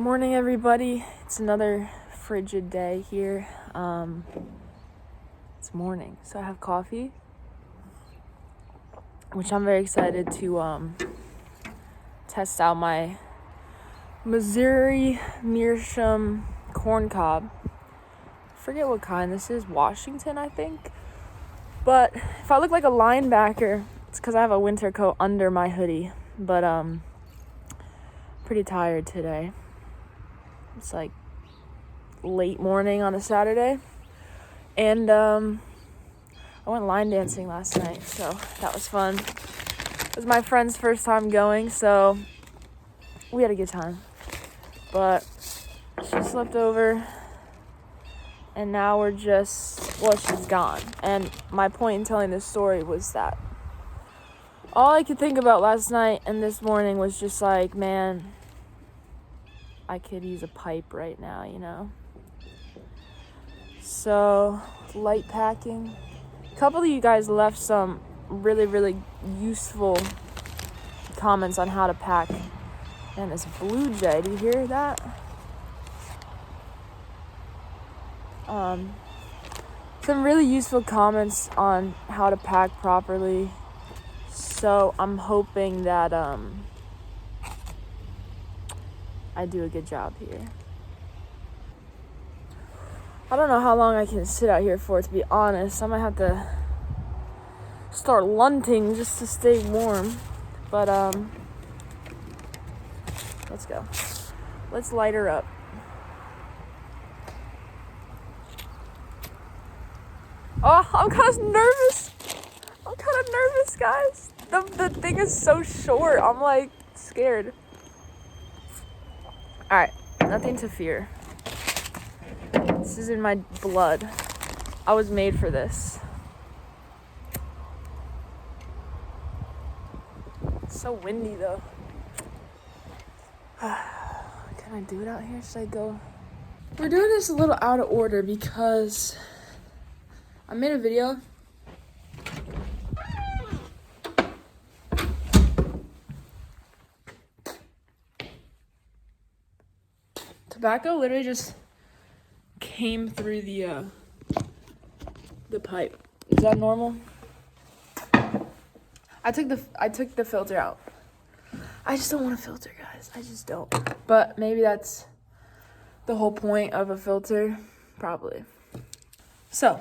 Morning, everybody. It's another frigid day here. It's morning, so I have coffee, which I'm very excited to test out my Missouri Meerschaum corn cob. Forget what kind this is. Washington, I think. But if I look like a linebacker, it's because I have a winter coat under my hoodie. But pretty tired today. It's like late morning on a Saturday, and I went line dancing last night, so that was fun. It was my friend's first time going, so we had a good time. But she slept over, and now she's gone. And my point in telling this story was that all I could think about last night and this morning was just like, man, I could use a pipe right now, you know? So, light packing. A couple of you guys left some really, really useful comments on how to pack. And this blue jay, do you hear that? Some really useful comments on how to pack properly. So, I'm hoping that I do a good job here. I don't know how long I can sit out here for, to be honest. I might have to start lunting just to stay warm. But, let's go. Let's light her up. Oh, I'm kind of nervous. Guys. The thing is so short. I'm, like, scared. Alright, nothing to fear. This is in my blood. I was made for this. It's so windy, though. Can I do it out here? Should I go? We're doing this a little out of order because I made a video. Tobacco literally just came through the pipe. Is that normal? I took the filter out. I just don't want a filter, guys. I just don't. But maybe that's the whole point of a filter. Probably. So,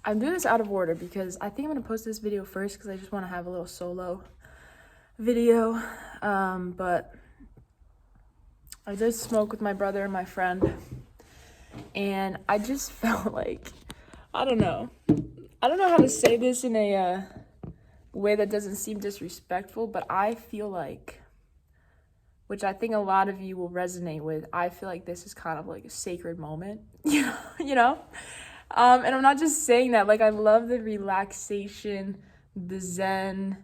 I'm doing this out of order because I think I'm going to post this video first because I just want to have a little solo video. But I did smoke with my brother and my friend. And I just felt like, I don't know how to say this in a way that doesn't seem disrespectful, but I feel like, which I think a lot of you will resonate with, I feel like this is kind of like a sacred moment, you know? And I'm not just saying that, like, I love the relaxation, the zen,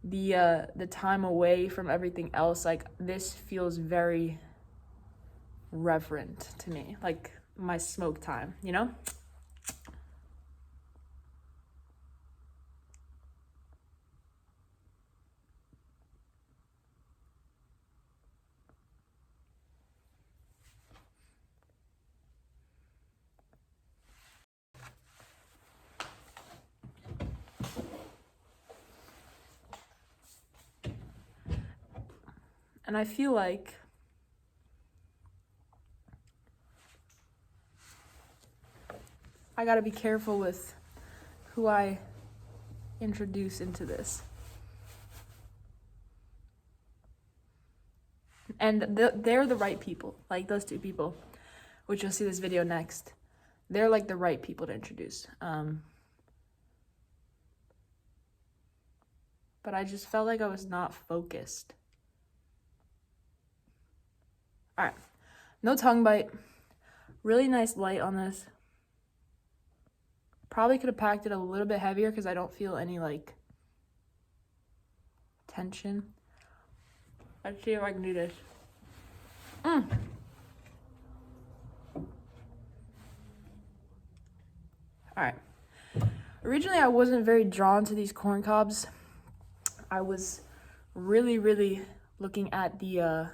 the time away from everything else. Like, this feels very reverent to me, like my smoke time, you know? And I feel like I gotta be careful with who I introduce into this. And they're the right people, like those two people, which you'll see this video next. They're like the right people to introduce. But I just felt like I was not focused. All right, no tongue bite. Really nice light on this. Probably could have packed it a little bit heavier because I don't feel any, like, tension. Let's see if I can do this. All right. Originally, I wasn't very drawn to these corn cobs. I was really, really looking at the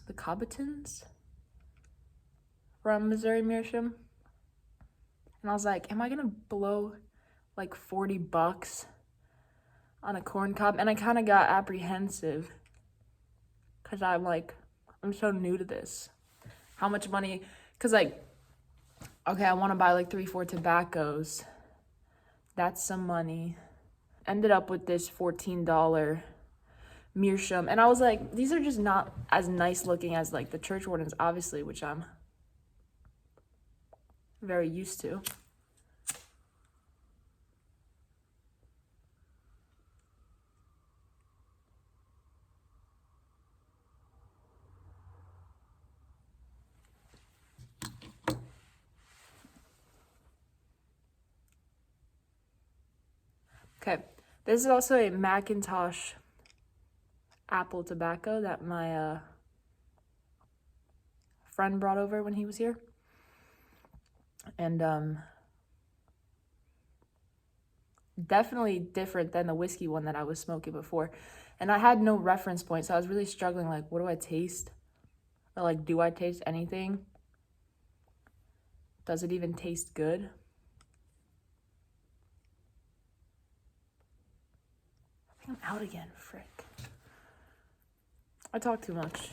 the Cobbitons from Missouri Meerschaum. And I was like, am I gonna blow like $40 on a corn cob? And I kind of got apprehensive because I'm so new to this. How much money? Because like, okay, I want to buy like 3-4 tobaccos. That's some money. Ended up with this $14 Meerschaum. And I was like, these are just not as nice looking as like the church wardens, obviously, which I'm very used to. Okay, this is also a Macintosh apple tobacco that my friend brought over when he was here. And definitely different than the whiskey one that I was smoking before. And I had no reference point, so I was really struggling, like, what do I taste? Or like, do I taste anything? Does it even taste good? I think I'm out again, frick. I talk too much.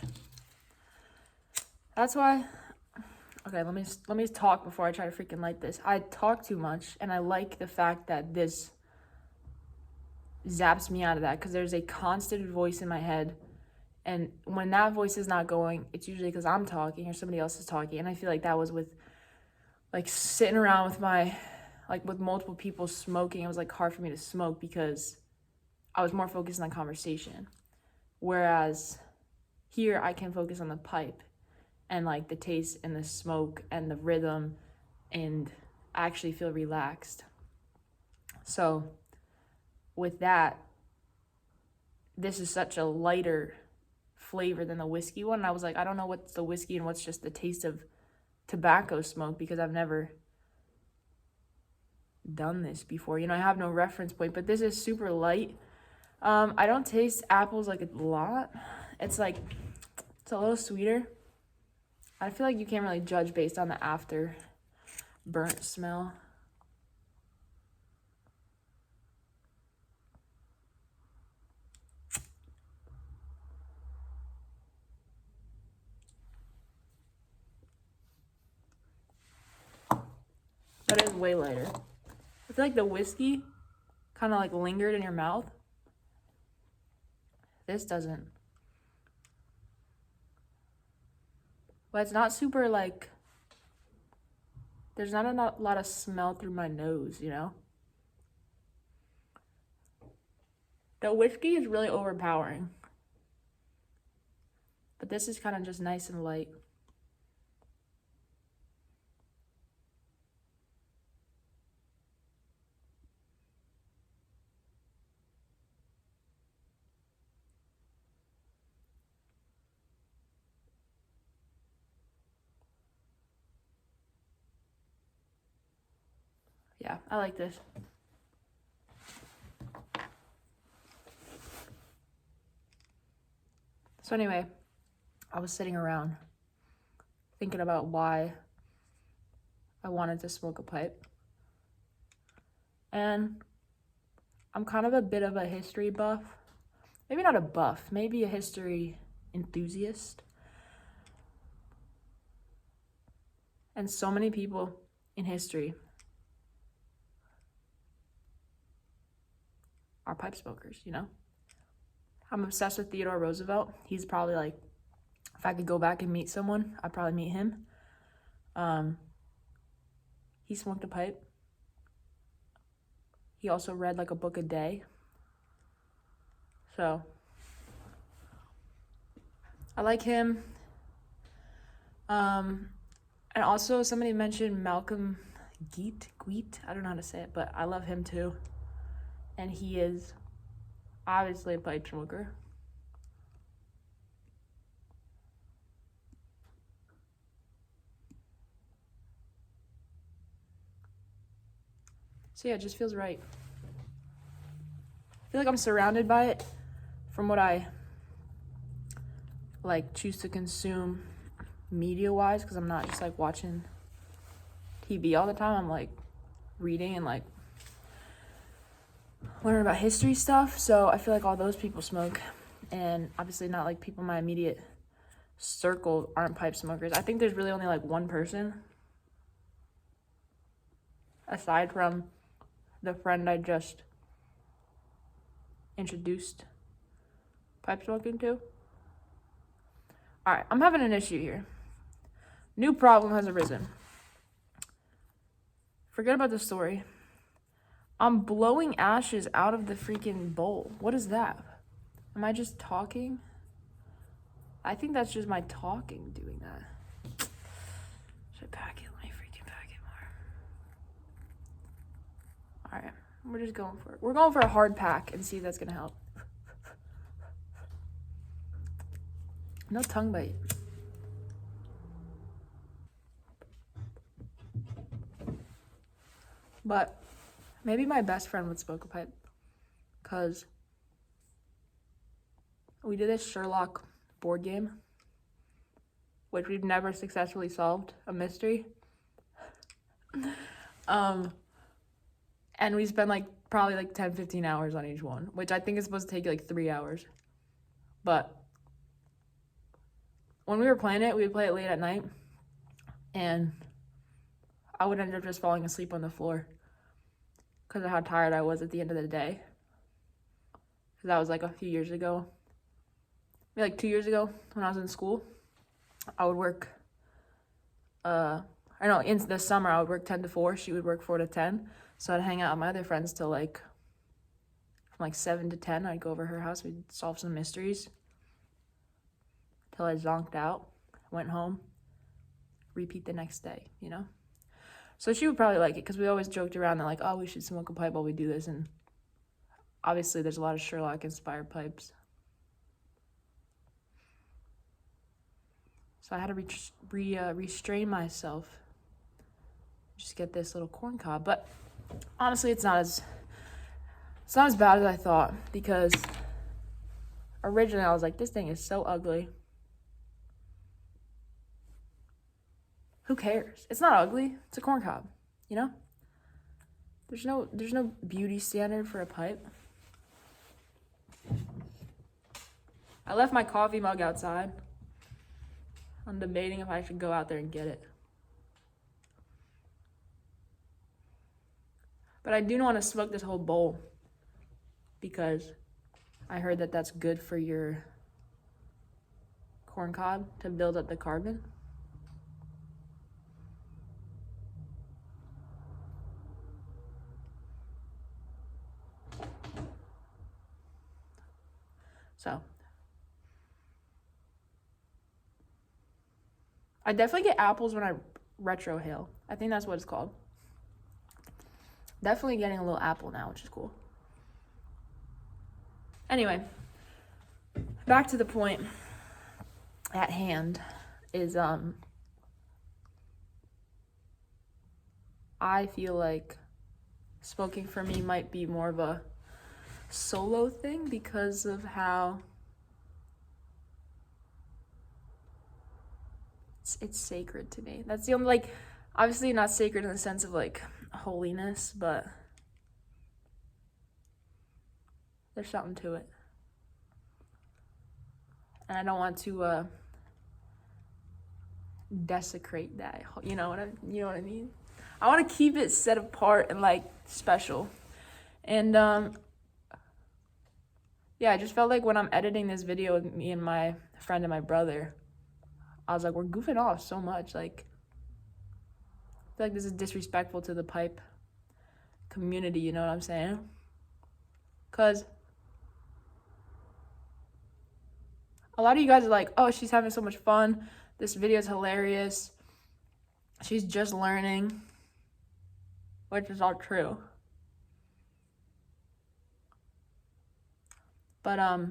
That's why, okay, let me talk before I try to freaking light this. I talk too much, and I like the fact that this zaps me out of that, because there's a constant voice in my head, and when that voice is not going, it's usually because I'm talking or somebody else is talking. And I feel like that was with like sitting around with with multiple people smoking. It was like hard for me to smoke because I was more focused on the conversation, whereas here I can focus on the pipe and like the taste and the smoke and the rhythm, and I actually feel relaxed. So with that, this is such a lighter flavor than the whiskey one. And I was like, I don't know what's the whiskey and what's just the taste of tobacco smoke, because I've never done this before. You know, I have no reference point, but this is super light. I don't taste apples like a lot. It's like, it's a little sweeter. I feel like you can't really judge based on the after burnt smell. But it's way lighter. I feel like the whiskey kind of like lingered in your mouth. This doesn't. But it's not super like, there's not a lot of smell through my nose, you know? The whiskey is really overpowering. But this is kind of just nice and light. Yeah, I like this. So anyway, I was sitting around thinking about why I wanted to smoke a pipe. And I'm kind of a bit of a history buff. Maybe not a buff, maybe a history enthusiast. And so many people in history are pipe smokers, you know? I'm obsessed with Theodore Roosevelt. He's probably like, if I could go back and meet someone, I'd probably meet him. He smoked a pipe. He also read like a book a day. So I like him. And also somebody mentioned Malcolm Geet. I don't know how to say it, but I love him too. And he is obviously a pipe smoker. So yeah, it just feels right. I feel like I'm surrounded by it from what I like choose to consume media wise, because I'm not just like watching TV all the time. I'm like reading and like learning about history stuff. So I feel like all those people smoke, and obviously not like people in my immediate circle aren't pipe smokers. I think there's really only like one person aside from the friend I just introduced pipe smoking to. All right, I'm having an issue here. New problem has arisen. Forget about the story. I'm blowing ashes out of the freaking bowl. What is that? Am I just talking? I think that's just my talking doing that. Should I pack it? Let me freaking pack it more. All right, we're just going for it. We're going for a hard pack and see if that's gonna help. No tongue bite. But maybe my best friend would smoke a pipe, because we did this Sherlock board game, which we've never successfully solved, a mystery. And we spent like probably like 10-15 hours on each one, which I think is supposed to take like 3 hours. But when we were playing it, we would play it late at night, and I would end up just falling asleep on the floor because of how tired I was at the end of the day. Because that was like a few years ago. Maybe like 2 years ago when I was in school. I would work, in the summer I would work 10 to 4. She would work 4 to 10. So I'd hang out with my other friends till like, from like 7 to 10. I'd go over her house. We'd solve some mysteries till I zonked out, went home, repeat the next day, you know? So she would probably like it, because we always joked around that like, oh, we should smoke a pipe while we do this. And obviously there's a lot of Sherlock inspired pipes. So I had to restrain myself, just get this little corn cob. But honestly, it's not as bad as I thought, because originally I was like, this thing is so ugly. Who cares? It's not ugly. It's a corn cob, you know? There's no beauty standard for a pipe. I left my coffee mug outside. I'm debating if I should go out there and get it. But I do want to smoke this whole bowl, because I heard that that's good for your corn cob to build up the carbon. So I definitely get apples when I retrohale. I think that's what it's called. Definitely getting a little apple now, which is cool. Anyway, back to the point at hand is I feel like smoking for me might be more of a solo thing, because of how it's sacred to me. That's the only, like, obviously not sacred in the sense of like holiness, but there's something to it. And I don't want to desecrate that. You know what I mean? I want to keep it set apart and like special. And yeah, I just felt like when I'm editing this video with me and my friend and my brother, I was like, we're goofing off so much. Like, I feel like this is disrespectful to the pipe community, you know what I'm saying? Because a lot of you guys are like, oh, she's having so much fun. This video is hilarious. She's just learning, which is all true. But I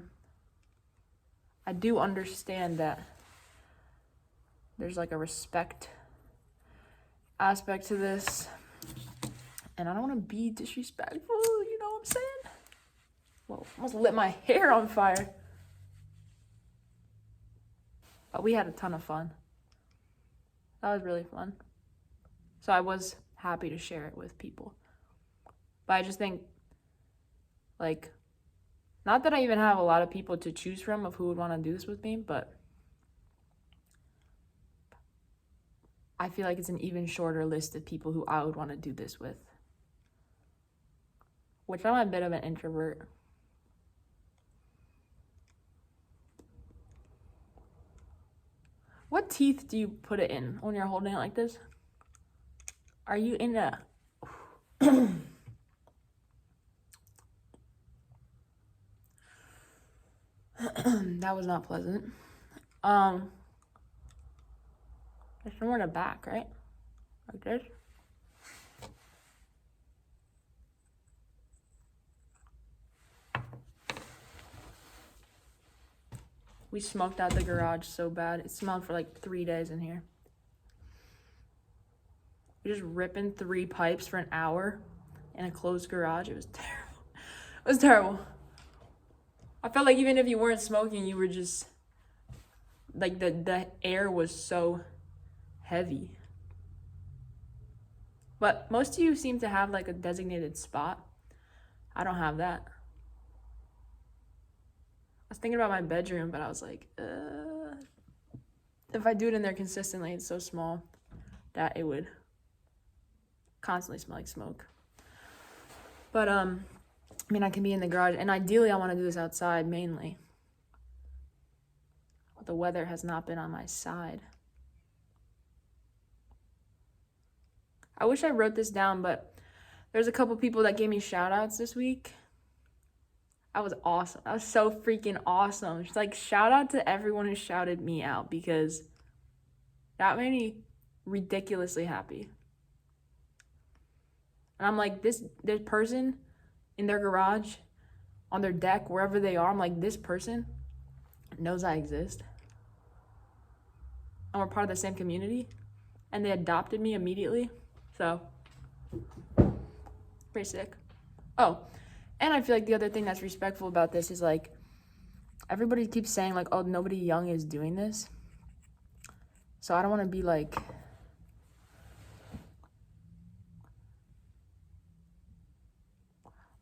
do understand that there's like a respect aspect to this, and I don't want to be disrespectful, you know what I'm saying? Whoa, almost lit my hair on fire. But we had a ton of fun. That was really fun. So I was happy to share it with people. But I just think, like, not that I even have a lot of people to choose from of who would want to do this with me, but I feel like it's an even shorter list of people who I would want to do this with. Which I'm a bit of an introvert. What teeth do you put it in when you're holding it like this? Are you in a... That was not pleasant. There's somewhere in the back, right? Like this. We smoked out the garage so bad. It smelled for like 3 days in here. We just ripping 3 pipes for an hour in a closed garage. It was terrible. It was terrible. I felt like even if you weren't smoking, you were just, like, the air was so heavy. But most of you seem to have, like, a designated spot. I don't have that. I was thinking about my bedroom, but I was like, if I do it in there consistently, it's so small that it would constantly smell like smoke. But, I mean, I can be in the garage, and ideally I want to do this outside mainly. But the weather has not been on my side. I wish I wrote this down, but there's a couple people that gave me shout outs this week. That was awesome. That was so freaking awesome. Just like, shout out to everyone who shouted me out, because that made me ridiculously happy. And I'm like, this person in their garage, on their deck, wherever they are, I'm like, this person knows I exist. And we're part of the same community. And they adopted me immediately. So, pretty sick. Oh, and I feel like the other thing that's respectful about this is, like, everybody keeps saying, like, oh, nobody young is doing this. So I don't want to be like...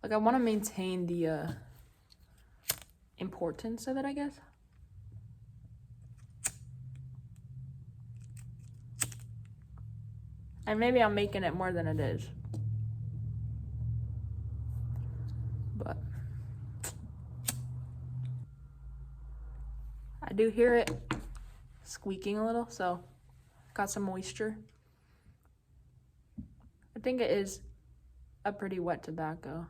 Like, I want to maintain the importance of it, I guess. And maybe I'm making it more than it is. But I do hear it squeaking a little, so got some moisture. I think it is a pretty wet tobacco.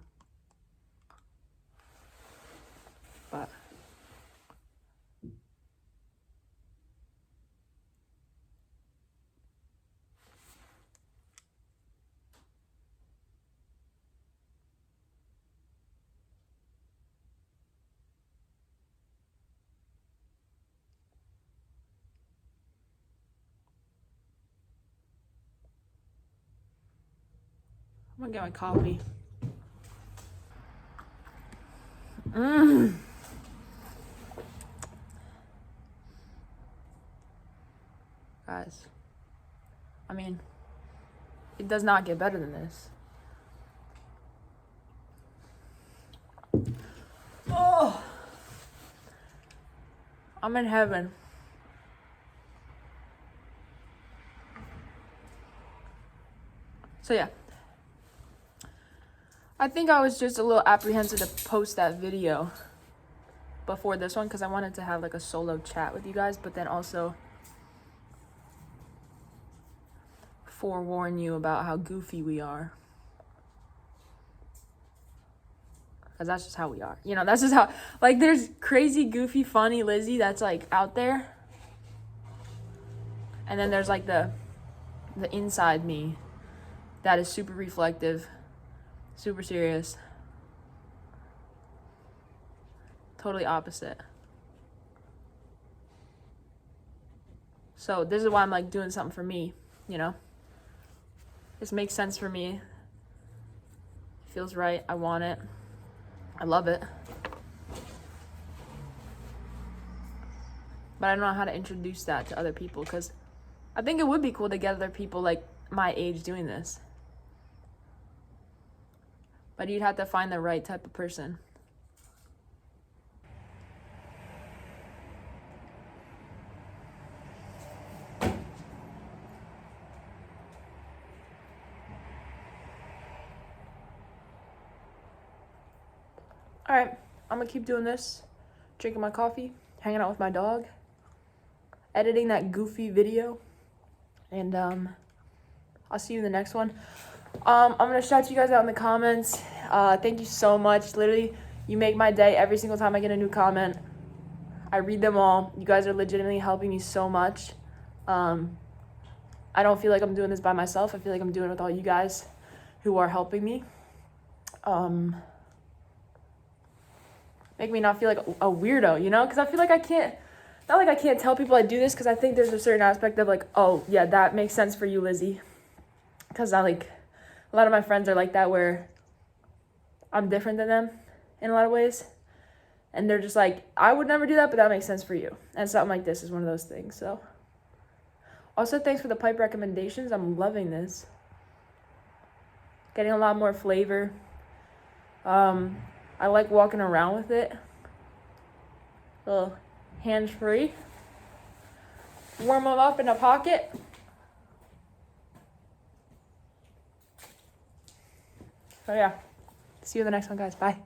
But I'm gonna get my coffee. Guys, I mean, it does not get better than this. Oh, I'm in heaven. So yeah, I think I was just a little apprehensive to post that video before this one, because I wanted to have like a solo chat with you guys, but then also forewarn you about how goofy we are. Because that's just how we are. You know, that's just how, like, there's crazy, goofy, funny Lizzie that's, like, out there. And then there's, like, the inside me that is super reflective, super serious. Totally opposite. So this is why I'm, like, doing something for me, you know? This makes sense for me. Feels right. I want it. I love it. but I don't know how to introduce that to other people, because I think it would be cool to get other people like my age doing this. But you'd have to find the right type of person. All right, I'm gonna keep doing this, drinking my coffee, hanging out with my dog, editing that goofy video, and I'll see you in the next one. I'm gonna shout you guys out in the comments. Thank you so much. Literally, you make my day every single time I get a new comment. I read them all. You guys are legitimately helping me so much. I don't feel like I'm doing this by myself. I feel like I'm doing it with all you guys who are helping me. Make me not feel like a weirdo, you know? Because I feel like I can't, not like I can't tell people I do this, because I think there's a certain aspect of like, oh, yeah, that makes sense for you, Lizzie. Because I like, a lot of my friends are like that, where I'm different than them in a lot of ways. And they're just like, I would never do that, but that makes sense for you. And something like this is one of those things, so. Also, thanks for the pipe recommendations. I'm loving this. Getting a lot more flavor. I like walking around with it. A little hands-free. Warm them up in a pocket. So yeah, see you in the next one, guys. Bye.